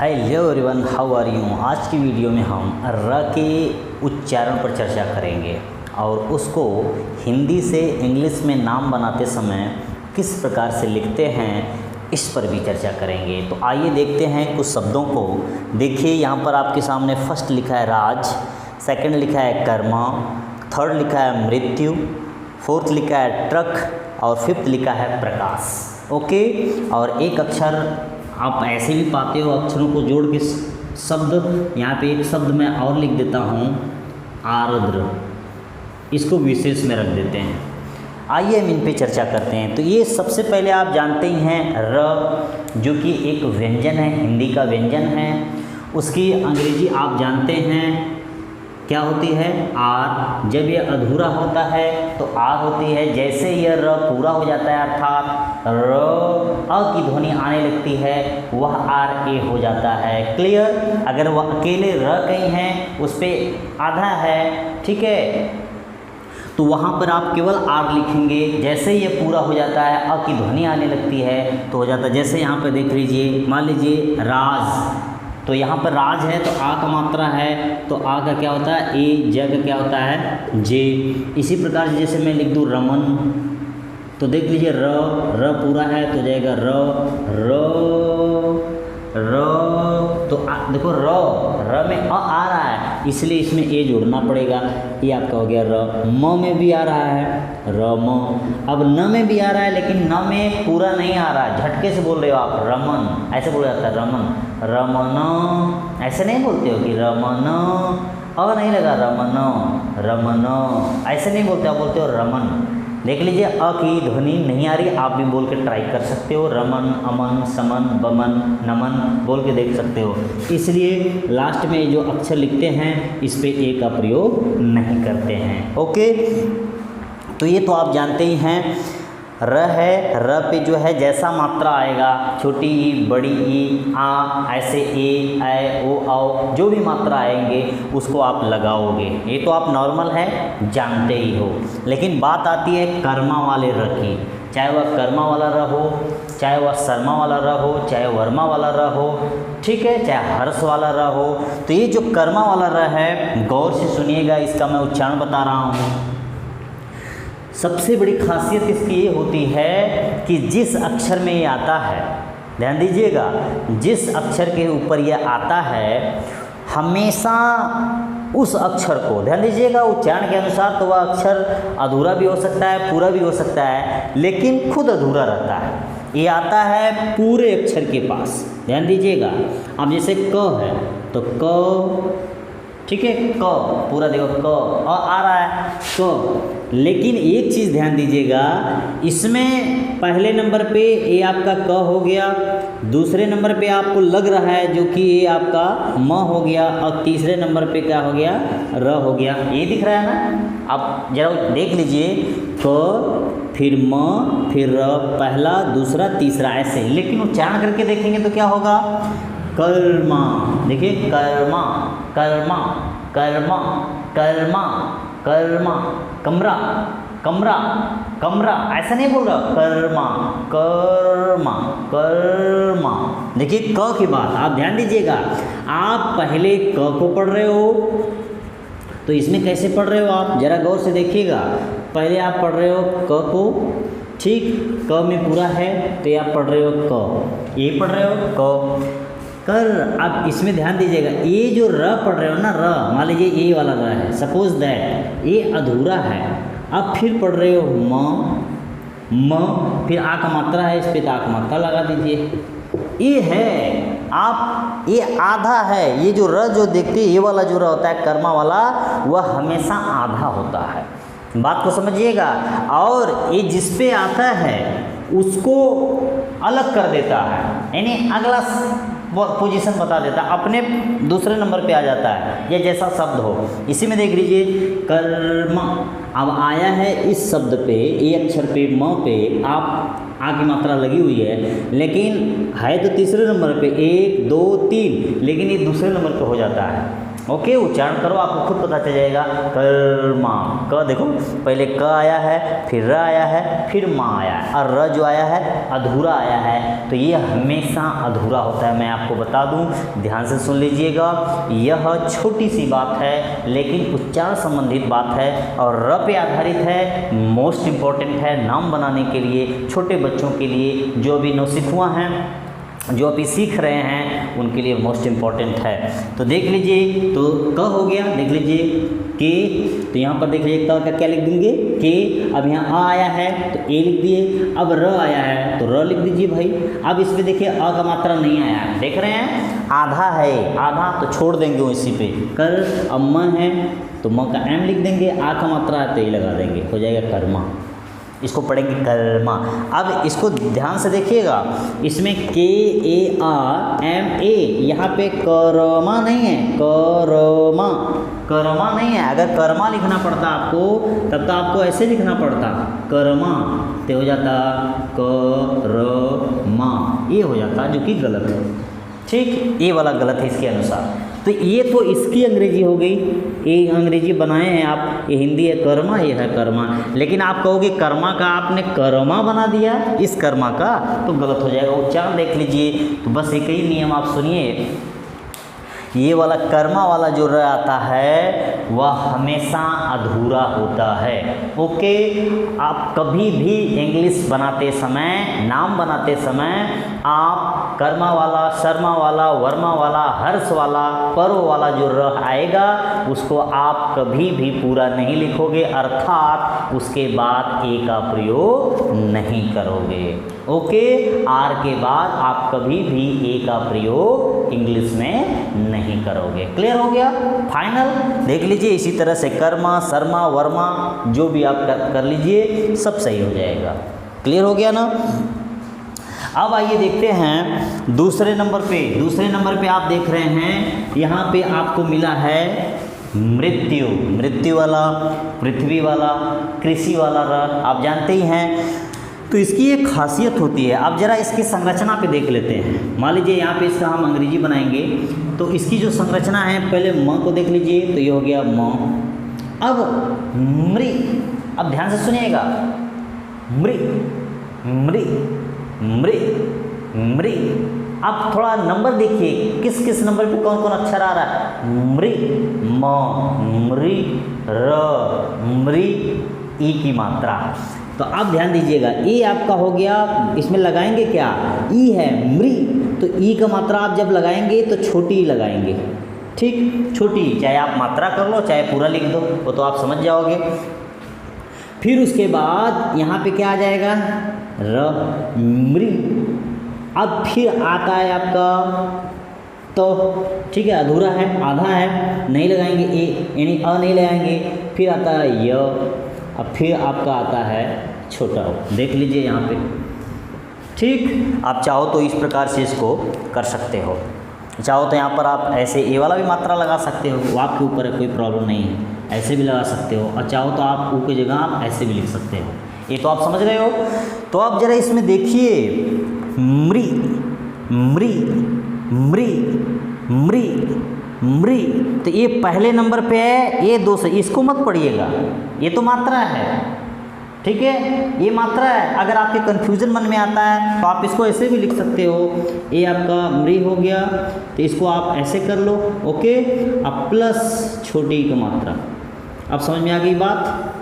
Hello everyone, how are you. आज की video में हम र के उच्चारण पर चर्चा करेंगे और उसको हिंदी से इंग्लिश में नाम बनाते समय किस प्रकार से लिखते हैं इस पर भी चर्चा करेंगे। तो आइए देखते हैं कुछ शब्दों को। देखिए यहाँ पर आपके सामने फर्स्ट लिखा है राज, सेकंड लिखा है कर्मा, थर्ड लिखा है मृत्यु, फोर्थ लिखा है ट्रक और फिफ्थ लिखा है प्रकाश। ओके, और एक अक्षर आप ऐसे भी पाते हो, अक्षरों को जोड़ के शब्द। यहाँ पे एक शब्द मैं और लिख देता हूँ आर्द्र, इसको विशेष में रख देते हैं। आइए हम इन पे चर्चा करते हैं। तो ये सबसे पहले आप जानते ही हैं र, जो कि एक व्यंजन है, हिंदी का व्यंजन है। उसकी अंग्रेजी आप जानते हैं क्या होती है, आर। जब ये अधूरा होता है तो आर होती है। जैसे यह र पूरा हो जाता है अर्थात र अ की ध्वनि आने लगती है, वह आर ए हो जाता है। क्लियर। अगर वह अकेले र कहीं हैं, उस पर आधा है, ठीक है, तो वहाँ पर आप केवल आर लिखेंगे। जैसे ये पूरा हो जाता है, अ की ध्वनि आने लगती है तो हो जाता है। जैसे यहाँ पर देख लीजिए, मान लीजिए राज, तो यहाँ पर राज है तो आ का मात्रा है, तो आ का क्या होता है ए, ज का क्या होता है जे। इसी प्रकार से जैसे मैं लिख दूँ रमन, तो देख लीजिए र पूरा है तो जाएगा र, तो देखो र में आ रहा है, इसलिए इसमें ए जोड़ना पड़ेगा। ये आपका हो गया र। म में भी आ रहा है रम। अब न में भी आ रहा है, लेकिन न में पूरा नहीं आ रहा है, झटके से बोल रहे हो आप रमन, ऐसे बोला जाता है रमन, रमन, ऐसे नहीं बोलते हो कि रमन, और नहीं लगा रमन, ऐसे नहीं बोलते, आप बोलते हो रमन। देख लीजिए अ की ध्वनि नहीं आ रही, आप भी बोल के ट्राई कर सकते हो, रमन, अमन, समन, बमन, नमन बोल के देख सकते हो। इसलिए लास्ट में जो अक्षर लिखते हैं इस पे ए का प्रयोग नहीं करते हैं। ओके, तो ये तो आप जानते ही हैं। र है, र पे जो है जैसा मात्रा आएगा, छोटी ई, बड़ी ई, आ, ऐसे ए, ऐ, ओ, औ, जो भी मात्रा आएंगे उसको आप लगाओगे। ये तो आप नॉर्मल है, जानते ही हो। लेकिन बात आती है कर्मा वाले र की, चाहे वह कर्मा वाला र हो, चाहे वह शर्मा वाला र हो, चाहे वर्मा वाला र हो, ठीक है, चाहे हर्ष वाला र हो। तो ये जो कर्मा वाला र है, गौर से सुनिएगा, इसका मैं उच्चारण बता रहा हूँ। सबसे बड़ी खासियत इसकी ये होती है कि जिस अक्षर में ये आता है, ध्यान दीजिएगा, जिस अक्षर के ऊपर ये आता है हमेशा उस अक्षर को, ध्यान दीजिएगा, उच्चारण के अनुसार तो वह अक्षर अधूरा भी हो सकता है, पूरा भी हो सकता है, लेकिन खुद अधूरा रहता है। ये आता है पूरे अक्षर के पास, ध्यान दीजिएगा। अब जैसे क है तो क, ठीक है, क पूरा देखो, क आ रहा है क। लेकिन एक चीज़ ध्यान दीजिएगा, इसमें पहले नंबर पे ए आपका क हो गया, दूसरे नंबर पे आपको लग रहा है जो कि ये आपका म हो गया, और तीसरे नंबर पे क्या हो गया, र हो गया। ये दिख रहा है ना, आप जरा देख लीजिए, क फिर म फिर र, पहला दूसरा तीसरा ऐसे। लेकिन उच्चारण करके देखेंगे तो क्या होगा, कर्मा। देखिए कर्मा, कर्मा, कर्मा, कर्मा, कर्मा, कमरा, कमरा, कमरा, ऐसा नहीं बोल रहा, कर्मा, कर्मा, कर्मा। देखिए क की बात आप ध्यान दीजिएगा, आप पहले क को पढ़ रहे हो तो इसमें कैसे पढ़ रहे हो आप जरा गौर से देखिएगा। पहले आप पढ़ रहे हो क को, ठीक, क में पूरा है तो ये आप पढ़ रहे हो क, ये पढ़ रहे हो क कर। अब इसमें ध्यान दीजिएगा, ये जो र पढ़ रहे हो ना, र मान लीजिए ये वाला र है, सपोज दैट ये अधूरा है। अब फिर पढ़ रहे हो म, फिर आ का मात्रा है, इस पे आ का मात्रा लगा दीजिए। ये है आप, ये आधा है। ये जो र जो देखते ये वाला जो र होता है कर्मा वाला, वह हमेशा आधा होता है, बात को समझिएगा। और ये जिस पे आता है उसको अलग कर देता है, यानी अगला पोजीशन बता देता है, अपने दूसरे नंबर पे आ जाता है, ये जैसा शब्द हो। इसी में देख लीजिए कर्मा, अब आया है इस शब्द पे, ए अक्षर पे, म पे आप आ की मात्रा लगी हुई है, लेकिन है तो तीसरे नंबर पे, 1 2 3, लेकिन ये दूसरे नंबर पे हो जाता है। ओके, उच्चारण करो, आपको खुद पता चल जाएगा। कर्मा, क देखो पहले क आया है, फिर र आया है, फिर मा आया है, और र जो आया है अधूरा आया है, तो ये हमेशा अधूरा होता है। मैं आपको बता दूं, ध्यान से सुन लीजिएगा, यह छोटी सी बात है लेकिन उच्चारण संबंधित बात है और र पे आधारित है, मोस्ट इम्पॉर्टेंट है नाम बनाने के लिए, छोटे बच्चों के लिए, जो अभी नौसिखुआ हैं, जो अभी सीख रहे हैं, उनके लिए मोस्ट इम्पॉर्टेंट है। तो देख लीजिए, तो क हो गया, देख लीजिए के, तो यहाँ पर देख लीजिए क का क्या लिख देंगे के। अब यहाँ आ आया है तो ए लिख दिए, अब र आया है तो र लिख दीजिए भाई। अब इसमें देखिए अ का मात्रा नहीं आया है, देख रहे हैं, आधा है, आधा तो छोड़ देंगे इसी पे। कर, अब म है तो म का एम लिख देंगे, आ का मात्रा है तो ए लगा देंगे, हो जाएगा कर्मा। इसको पढ़ेंगे कर्मा। अब इसको ध्यान से देखिएगा, इसमें के ए आर एम ए, यहाँ पे करमा नहीं है, करमा, करमा नहीं है। अगर कर्मा लिखना पड़ता आपको तब तो आपको ऐसे लिखना पड़ता, कर्मा, तो हो जाता करमा, ये हो जाता, जो कि गलत है। ठीक, ये वाला गलत है इसके अनुसार। तो ये तो इसकी अंग्रेजी हो गई, ये अंग्रेजी बनाए हैं आप, ये हिंदी है कर्मा, ये है कर्मा। लेकिन आप कहोगे कर्मा का आपने कर्मा बना दिया, इस कर्मा का, तो गलत हो जाएगा। उच्चारण देख लीजिए, तो बस एक ही नियम आप सुनिए, ये वाला कर्मा वाला जो र आता है वह हमेशा अधूरा होता है। ओके, आप कभी भी इंग्लिश बनाते समय, नाम बनाते समय, आप कर्मा वाला, शर्मा वाला, वर्मा वाला, हर्ष वाला, पर्व वाला जो र आएगा उसको आप कभी भी पूरा नहीं लिखोगे, अर्थात उसके बाद ए का प्रयोग नहीं करोगे। ओके, आर के बाद आप कभी भी ए का प्रयोग इंग्लिश में नहीं करोगे। क्लियर हो गया? फाइनल देख लीजिए, इसी तरह से कर्मा, शर्मा, वर्मा जो भी आप कर लीजिए, सब सही हो जाएगा। क्लियर हो गया ना? अब आइए देखते हैं दूसरे नंबर पे। दूसरे नंबर पे आप देख रहे हैं, यहाँ पे आपको मिला है मृत्यु, मृत्यु वाला, पृथ्वी वाला, कृषि वाला र, आप जानते ही हैं। तो इसकी एक खासियत होती है, आप जरा इसकी संरचना पे देख लेते हैं। मान लीजिए यहाँ पे इसका हम अंग्रेजी बनाएंगे, तो इसकी जो संरचना है, पहले म को देख लीजिए, तो ये हो गया म। अब मृ, अब ध्यान से सुनिएगा, मृ, मृ, मृ, मृ। अब थोड़ा नंबर देखिए, किस किस नंबर पे कौन कौन अक्षर आ रहा है। मृ, म, मृ, र, मृ, ई की मात्रा। तो आप ध्यान दीजिएगा, ए आपका हो गया, इसमें लगाएंगे क्या, ई है, मृ, तो ई का मात्रा आप जब लगाएंगे तो छोटी ई लगाएंगे। ठीक, छोटी, चाहे आप मात्रा कर लो चाहे पूरा लिख दो, वो तो आप समझ जाओगे। फिर उसके बाद यहाँ पे क्या आ जाएगा, र, मृ। अब फिर आता है आपका तो, ठीक है, अधूरा है, आधा है, नहीं लगाएंगे ए, यानी अ नहीं लगाएंगे। फिर आता है य, अब फिर आपका आता है छोटा ओ। देख लीजिए यहाँ पे। ठीक, आप चाहो तो इस प्रकार से इसको कर सकते हो, चाहो तो यहाँ पर आप ऐसे ए वाला भी मात्रा लगा सकते हो, वो आपके ऊपर है, कोई प्रॉब्लम नहीं है, ऐसे भी लगा सकते हो, और चाहो तो आप ऊ की जगह आप ऐसे भी लिख सकते हो। ये तो आप समझ रहे हो। तो आप जरा इसमें देखिए, मृ, मृ, मृ, मृ, मृ, तो ये पहले नंबर पे है, ये दो से, इसको मत पढ़िएगा, ये तो मात्रा है। ठीक है, ये मात्रा है। अगर आपके कन्फ्यूजन मन में आता है तो आप इसको ऐसे भी लिख सकते हो, ये आपका मृ हो गया, तो इसको आप ऐसे कर लो। ओके, अब प्लस छोटी का मात्रा। अब समझ में आ गई बात?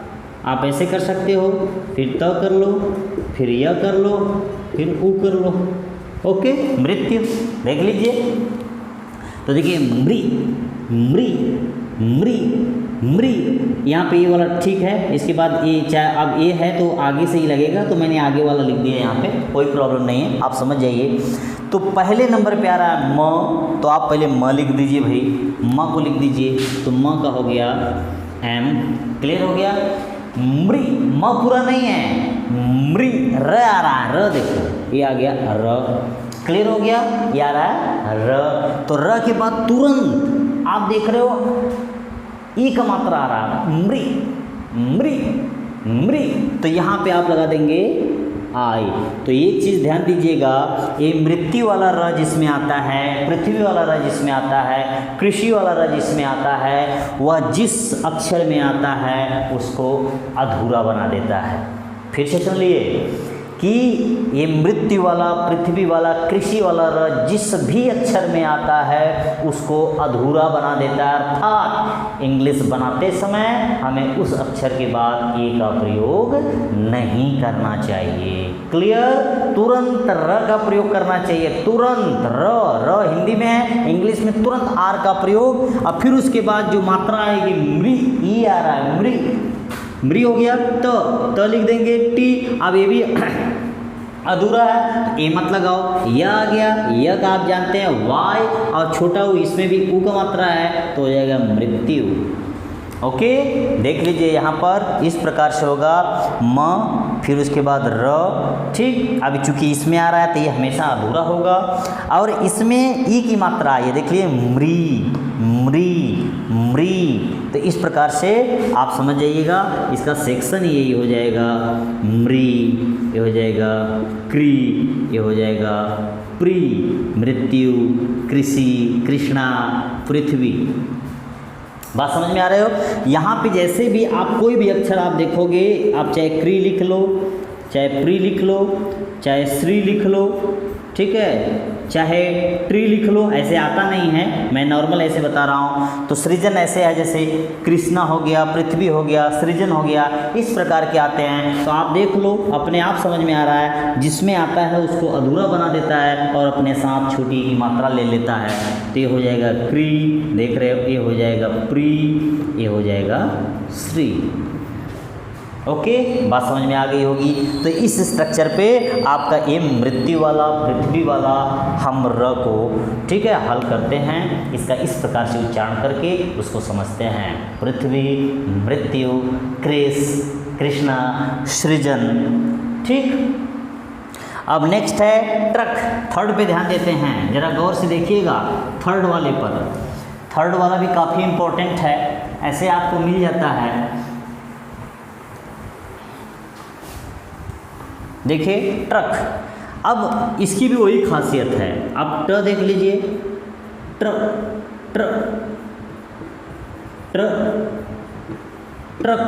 आप ऐसे कर सकते हो, फिर त कर लो, फिर य कर लो, फिर उ कर लो। ओके, मृत्यु देख लीजिए। तो देखिए, मृ, मृ, मृ, मृ, यहाँ पे ये वाला ठीक है। इसके बाद ये, चाहे अब ये है तो आगे से ही लगेगा, तो मैंने आगे वाला लिख दिया यहाँ पे, कोई प्रॉब्लम नहीं है, आप समझ जाइए। तो पहले नंबर पे आ रहा है म, तो आप पहले म लिख दीजिए भाई, म को लिख दीजिए, तो म का हो गया एम। क्लियर हो गया? मृ, म पूरा नहीं है, मृ, र आ रहा है, र देखो, ये आ गया र। क्लियर हो गया? ये आ रहा है र। तो र के बाद तुरंत आप देख रहे हो ई का मात्रा आ रहा है, मृ, मृ, मृ, तो यहाँ पे आप लगा देंगे आई। तो एक चीज़ ध्यान दीजिएगा, ये मृत्यु वाला र जिसमें आता है, पृथ्वी वाला र जिसमें आता है, कृषि वाला र जिसमें आता है, वह जिस अक्षर में आता है उसको अधूरा बना देता है। फिर से सुन लिए कि ये मृत्यु वाला, पृथ्वी वाला, कृषि वाला र जिस भी अक्षर में आता है उसको अधूरा बना देता है। अर्थात इंग्लिश बनाते समय हमें उस अक्षर के बाद ए का प्रयोग नहीं करना चाहिए। क्लियर? तुरंत र का प्रयोग करना चाहिए, तुरंत र हिंदी में है, इंग्लिश में तुरंत आर का प्रयोग। और फिर उसके बाद जो मात्रा आएगी मृ, ई आ रहा है, मृ हो गया, त लिख देंगे, टी। अब ये भी अधूरा है तो ए मत लगाओ, य आ गया, य का आप जानते हैं वाई, और छोटा ऊ इसमें भी ऊ का मात्रा है तो हो जाएगा मृत्यु। ओके, देख लीजिए यहाँ पर इस प्रकार से होगा म, फिर उसके बाद र। ठीक, अभी चूंकि इसमें आ रहा है तो ये हमेशा अधूरा होगा। और इसमें ई की मात्रा आई है, देख लीजिए मृ। तो इस प्रकार से आप समझ जाइएगा, इसका सेक्शन यही हो जाएगा, मृ, ये हो जाएगा क्री, ये हो जाएगा प्री, मृत्यु, कृषि, कृष्णा, पृथ्वी। बात समझ में आ रहे हो? यहाँ पे जैसे भी आप कोई भी अक्षर आप देखोगे, आप चाहे क्री लिख लो, चाहे प्री लिख लो, चाहे श्री लिख लो, ठीक है, चाहे ट्री लिख लो, ऐसे आता नहीं है, मैं नॉर्मल ऐसे बता रहा हूँ। तो सृजन ऐसे है, जैसे कृष्णा हो गया, पृथ्वी हो गया, सृजन हो गया, इस प्रकार के आते हैं। तो आप देख लो, अपने आप समझ में आ रहा है, जिसमें आता है उसको अधूरा बना देता है और अपने साथ छोटी की मात्रा ले लेता है। तो ये हो जाएगा क्री, देख रहे हो, ये हो जाएगा प्री, ये हो जाएगा श्री। ओके, बात समझ में आ गई होगी। तो इस स्ट्रक्चर पे आपका ये मृत्यु वाला, पृथ्वी वाला हम र को, ठीक है, हल करते हैं। इसका इस प्रकार से उच्चारण करके उसको समझते हैं, पृथ्वी, मृत्यु, कृष्णा, सृजन। ठीक, अब नेक्स्ट है ट्रक। थर्ड पे ध्यान देते हैं, जरा गौर से देखिएगा थर्ड वाले पर। थर्ड वाला भी काफ़ी इम्पोर्टेंट है, ऐसे आपको मिल जाता है। देखिए ट्रक, अब इसकी भी वही खासियत है। अब ट देख लीजिए, ट्रक,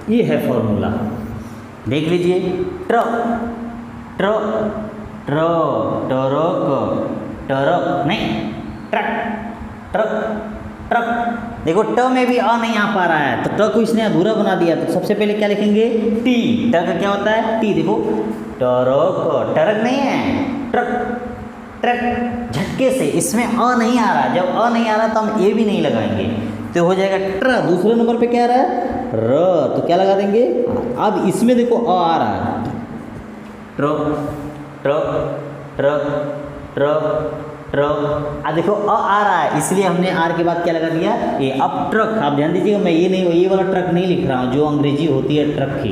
ये है फॉर्मूला, देख लीजिए, ट्रक, नहीं, ट्रक। देखो ट में भी अ नहीं आ पा रहा है, तो ट को इसने अधूरा बना दिया। तो सबसे पहले क्या लिखेंगे? टी। ट का क्या होता है? टी। देखो टरक नहीं है, ट्रक। झटके से इसमें अ नहीं आ रहा, जब अ नहीं आ रहा तो हम ए भी नहीं लगाएंगे, तो हो जाएगा ट्र। दूसरे नंबर पे क्या आ रहा है? र, तो क्या लगा देंगे? अब इसमें देखो अ आ रहा है, ट्रक। अब देखो अ आ रहा है, इसलिए हमने आर के बाद क्या लगा दिया? ए। अब ट्रक, आप ध्यान दीजिएगा, मैं ये वाला ट्रक नहीं लिख रहा हूँ जो अंग्रेजी होती है ट्रक की।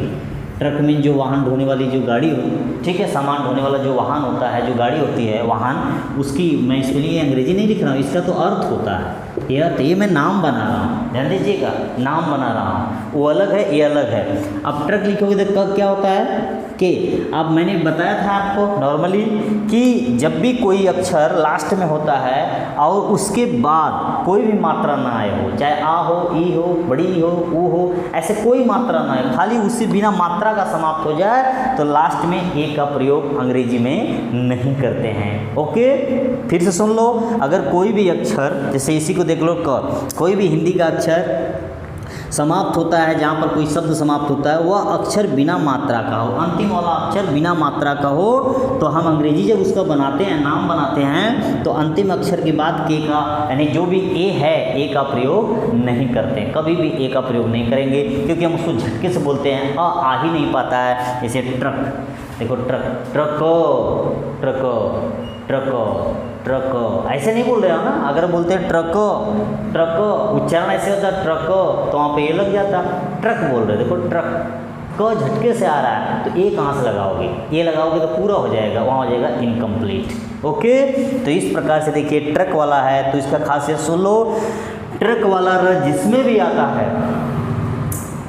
ट्रक में जो वाहन ढोने वाली जो गाड़ी हो, ठीक है, सामान ढोने वाला जो वाहन होता है, जो गाड़ी होती है वाहन, उसकी मैं इसके लिए अंग्रेजी नहीं लिख रहा हूँ, इसका तो अर्थ होता है। ये अर्थ, ये मैं नाम बना रहा हूँ, ध्यान दीजिएगा, नाम बना रहा हूँ, वो अलग है, ये अलग है। अब ट्रक लिखोगे तो क क्या होता है? के। अब मैंने बताया था आपको नॉर्मली कि जब भी कोई अक्षर लास्ट में होता है और उसके बाद कोई भी मात्रा ना आए हो, चाहे आ हो, ई हो, बड़ी हो, ऊ हो, ऐसे कोई मात्रा ना आए, खाली उससे बिना मात्रा का समाप्त हो जाए, तो लास्ट में ए का प्रयोग अंग्रेजी में नहीं करते हैं। ओके, फिर से सुन लो, अगर कोई भी अक्षर, जैसे इसी को देख लो क, कोई भी हिंदी का अक्षर समाप्त होता है, जहाँ पर कोई शब्द समाप्त होता है, वह अक्षर बिना मात्रा का हो, अंतिम वाला अक्षर बिना मात्रा का हो, तो हम अंग्रेजी जब उसका बनाते हैं, नाम बनाते हैं, तो अंतिम अक्षर के बाद के का, यानी जो भी ए है, ए का प्रयोग नहीं करते, कभी भी ए का प्रयोग नहीं करेंगे, क्योंकि हम उसको झटके से बोलते हैं, आ ही नहीं पाता है। जैसे ट्रक, देखो ट्रक, ऐसे नहीं बोल रहे हो ना। अगर बोलते हैं ट्रक, उच्चारण ऐसे होता है ट्रक, तो वहाँ पे ये लग जाता, ट्रक बोल रहे, देखो ट्रक, क झटके से आ रहा है, तो ए कहाँ से लगाओगे? ये लगाओगे तो पूरा हो जाएगा, वहाँ हो जाएगा इनकम्प्लीट। ओके, तो इस प्रकार से देखिए ट्रक वाला है, तो इसका खासियत सुन लो, ट्रक वाला र जिसमें भी आता है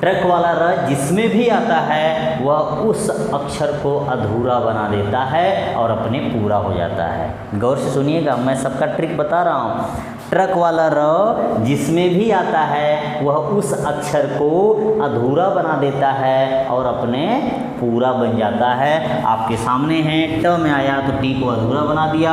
ट्रक वाला र जिसमें भी आता है वह उस अक्षर को अधूरा बना देता है और अपने पूरा हो जाता है। गौर से सुनिएगा, मैं सबका ट्रिक बता रहा हूँ। ट्रक वाला र जिसमें भी आता है वह उस अक्षर को अधूरा बना देता है और अपने पूरा बन जाता है। आपके सामने है, ट में आया तो टी को अधूरा बना दिया,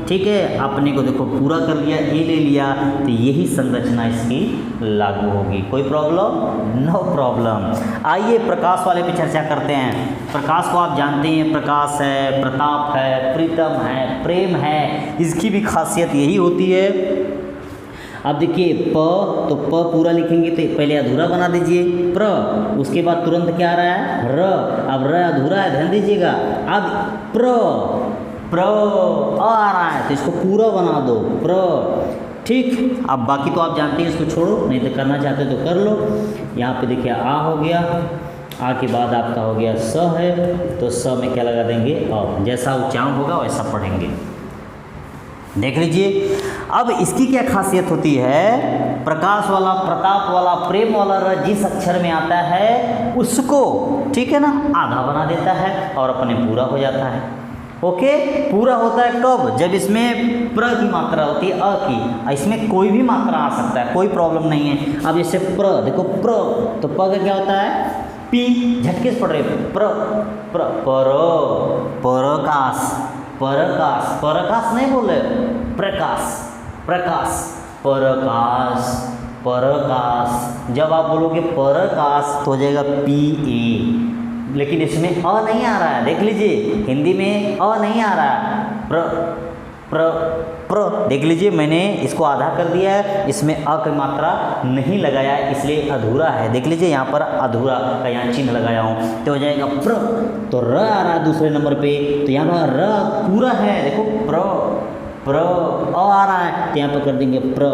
ठीक है, अपने को देखो पूरा कर लिया, ए ले लिया, तो यही संरचना इसकी लागू होगी। कोई प्रॉब्लम? No problem. आइए प्रकाश वाले पे चर्चा करते हैं। प्रकाश को आप जानते हैं, प्रकाश है, प्रताप है, प्रीतम है, प्रेम है। इसकी भी खासियत यही होती है। अब देखिए प, तो प पूरा लिखेंगे तो पहले अधूरा बना दीजिए प्र, उसके बाद तुरंत क्या आ रहा है? र। अब र अधूरा है, ध्यान दीजिएगा। अब प्र आ रहा है तो इसको पूरा बना दो, प्र, ठीक। अब बाकी तो आप जानते हैं, इसको छोड़ो, नहीं तो करना चाहते तो कर लो। यहाँ पे देखिए आ हो गया, आ के बाद आपका हो गया स है, तो स में क्या लगा देंगे? अ। जैसा उच्चारण होगा वैसा पढ़ेंगे। देख लीजिए, अब इसकी क्या खासियत होती है? प्रकाश वाला, प्रताप वाला, प्रेम वाला र जिस अक्षर में आता है उसको, ठीक है ना, आधा बना देता है और अपने पूरा हो जाता है। ओके, पूरा होता है कब? जब इसमें प्र की मात्रा होती है, अ की। इसमें कोई भी मात्रा आ सकता है, कोई प्रॉब्लम नहीं है। अब जैसे प्र, देखो प्र, तो प का क्या होता है? पी, झटके से पढ़ रहे हो, प्र, प्र, परकाश, परकाश, परकाश नहीं बोले, प्रकाश, प्रकाश, परकाश, परकाश। जब आप बोलोगे परकाश तो हो जाएगा पी ए, लेकिन इसमें अ नहीं आ रहा है। देख लीजिए, हिंदी में अ नहीं आ रहा है, प्र, प्र, प्र। देख लीजिए, मैंने इसको आधा कर दिया है, इसमें अ की मात्रा नहीं लगाया है, इसलिए अधूरा है। देख लीजिए, यहाँ पर अधूरा का यहाँ चिन्ह लगाया हूँ, तो हो जाएगा प्र। तो र आ रहा है दूसरे नंबर पे, तो यहाँ पर र पूरा है, देखो प्र, प्र, अ आ रहा है तो यहाँ पर कर देंगे प्र।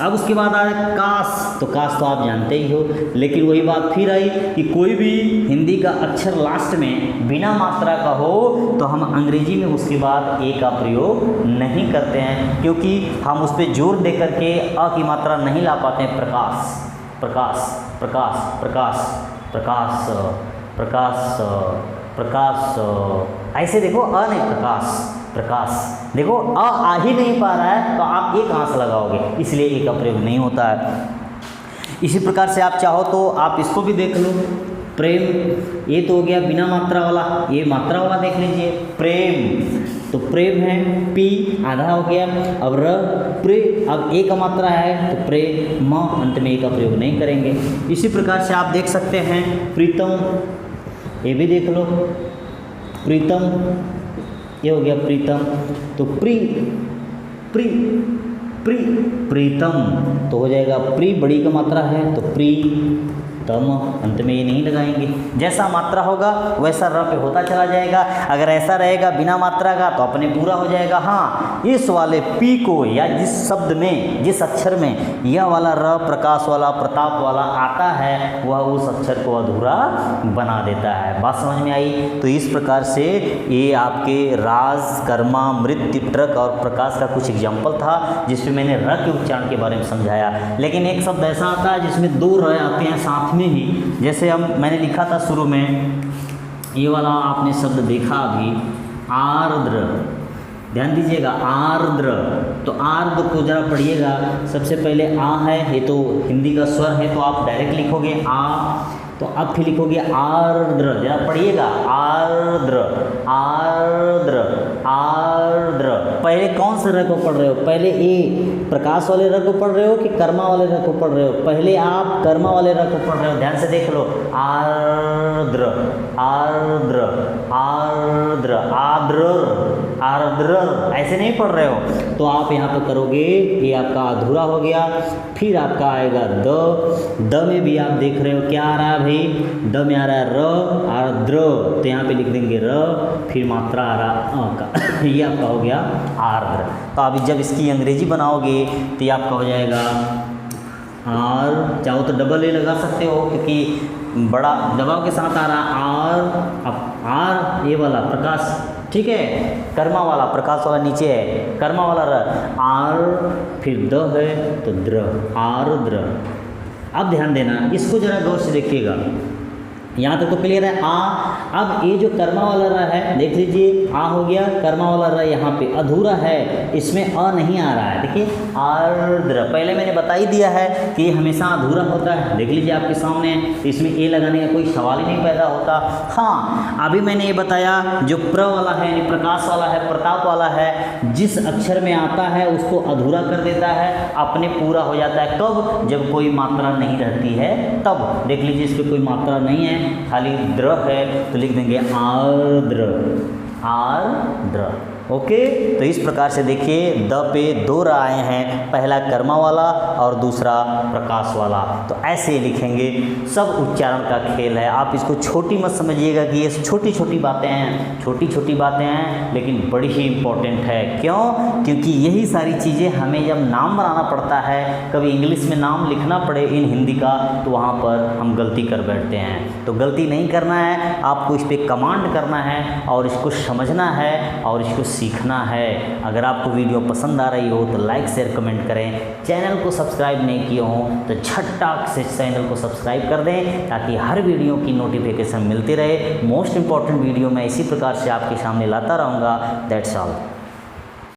अब उसके बाद आ रहा है काश, तो काश तो आप जानते ही हो, लेकिन वही बात फिर आई कि कोई भी हिंदी का अक्षर लास्ट में बिना मात्रा का हो तो हम अंग्रेजी में उसके बाद ए का प्रयोग नहीं करते हैं, क्योंकि हम उस पर जोर दे करके अ की मात्रा नहीं ला पाते हैं। प्रकाश, प्रकाश, प्रकाश, प्रकाश, प्रकाश, प्रकाश, प्रकाश, ऐसे देखो अ नहीं, प्रकाश, प्रकाश। देखो आ ही नहीं पा रहा है तो आप ए कहाँ से लगाओगे, इसलिए ए का प्रयोग नहीं होता है। इसी प्रकार से आप चाहो तो आप इसको भी देख लो, प्रेम, ये तो हो गया बिना मात्रा वाला, ये मात्रा वाला देख लीजिए, प्रेम, तो प्रेम है, पी आधा हो गया। अब र, प्रे, अब ए का मात्रा है तो प्रे, म, अंत में ए का प्रयोग नहीं करेंगे। इसी प्रकार से आप देख सकते हैं प्रीतम, ये भी देख लो, प्रीतम, ये हो गया प्रीतम, तो प्री, प्री, प्री, प्रीतम, तो हो जाएगा प्री, बड़ी का मात्रा है तो प्री तम, अंत में ये नहीं लगाएंगे। जैसा मात्रा होगा वैसा र पे होता चला जाएगा। अगर ऐसा रहेगा बिना मात्रा का तो अपने पूरा हो जाएगा। हाँ, इस वाले पी को या जिस शब्द में, जिस अक्षर में यह वाला र, प्रकाश वाला, प्रताप वाला आता है वह उस अक्षर को अधूरा बना देता है। बात समझ में आई? तो इस प्रकार से ये आपके राज, कर्मा, मृत्यु, ट्रक और प्रकाश का कुछ एग्जाम्पल था जिसमें मैंने र के उच्चारण के बारे में समझाया। लेकिन एक शब्द ऐसा आता है जिसमें दो र आते हैं साथ में ही, जैसे हम मैंने लिखा था शुरू में, ये वाला आपने शब्द देखा अभी, आर्द्र, ध्यान दीजिएगा, आर्द्र। तो आर्द्र को जरा पढ़िएगा, सबसे पहले आ है, ये तो हिंदी का स्वर है तो आप डायरेक्ट लिखोगे आ, तो अब फिर लिखोगे आर्द्र, जरा पढ़िएगा, आर्द्र, आर्द्र, आर्द्र। पहले कौन से र को पढ़ रहे हो? पहले ए प्रकाश वाले र को पढ़ रहे हो कि कर्मा वाले र को पढ़ रहे हो? पहले आप कर्मा वाले र को पढ़ रहे हो, ध्यान से देख लो, आर्द्र, आर्द्र, आर्द्र, आर्द्र, आर्द्र, ऐसे नहीं पढ़ रहे हो। तो आप यहाँ पे करोगे, ये आपका अधूरा हो गया। फिर आपका आएगा द, द में भी आप देख रहे हो क्या आ रहा है भाई, द में आ रहा है र, आर्द्र, तो यहाँ पे लिख देंगे र, फिर मात्रा आ रहा अ का, ये आपका हो गया आर्द्र। तो आप जब इसकी अंग्रेजी बनाओगे तो ये आपका हो जाएगा आर, चाहो तो डबल ए लगा सकते हो क्योंकि बड़ा दबाव के साथ आ रहा आर। अब आर ये वाला प्रकाश, ठीक है, कर्मा वाला, प्रकाश वाला नीचे है, कर्मा वाला र, आर, फिर द है तो द्र, आर्द्र, अब ध्यान देना, इसको जरा गौर से देखिएगा, यहाँ तक तो क्लियर है। आ, अब ये जो कर्मा वाला र है, देख लीजिए, आ हो गया, कर्मा वाला र यहाँ पे अधूरा है, इसमें अ नहीं आ रहा है। देखिए आर्द्र, पहले मैंने बता ही दिया है कि ये हमेशा अधूरा होता है, देख लीजिए आपके सामने, इसमें ए लगाने का कोई सवाल ही नहीं पैदा होता। हाँ, अभी मैंने ये बताया जो प्र वाला है यानी प्रकाश वाला है, प्रताप वाला है, जिस अक्षर में आता है उसको अधूरा कर देता है, अपने पूरा हो जाता है। कब? जब कोई मात्रा नहीं रहती है तब। देख लीजिए इस पर कोई मात्रा नहीं है, खाली द्र है, तो लिख देंगे आर्द्र, आर्द्र। ओके, तो इस प्रकार से देखिए द पे दो र आए हैं, पहला कर्मा वाला और दूसरा प्रकाश वाला, तो ऐसे लिखेंगे। सब उच्चारण का खेल है, आप इसको छोटी मत समझिएगा कि ये छोटी छोटी बातें हैं, छोटी छोटी बातें हैं लेकिन बड़ी ही इम्पोर्टेंट है। क्यों? क्योंकि यही सारी चीज़ें हमें जब नाम बनाना पड़ता है, कभी इंग्लिश में नाम लिखना पड़े इन हिंदी का, तो वहाँ पर हम गलती कर बैठते हैं। तो गलती नहीं करना है, आपको इस पर कमांड करना है और इसको समझना है और इसको सीखना है। अगर आपको वीडियो पसंद आ रही हो तो लाइक शेयर कमेंट करें। चैनल को सब्सक्राइब नहीं किए हो तो झटाक से चैनल को सब्सक्राइब कर दें ताकि हर वीडियो की नोटिफिकेशन मिलती रहे। मोस्ट इंपॉर्टेंट वीडियो मैं इसी प्रकार से आपके सामने लाता रहूँगा। That's all.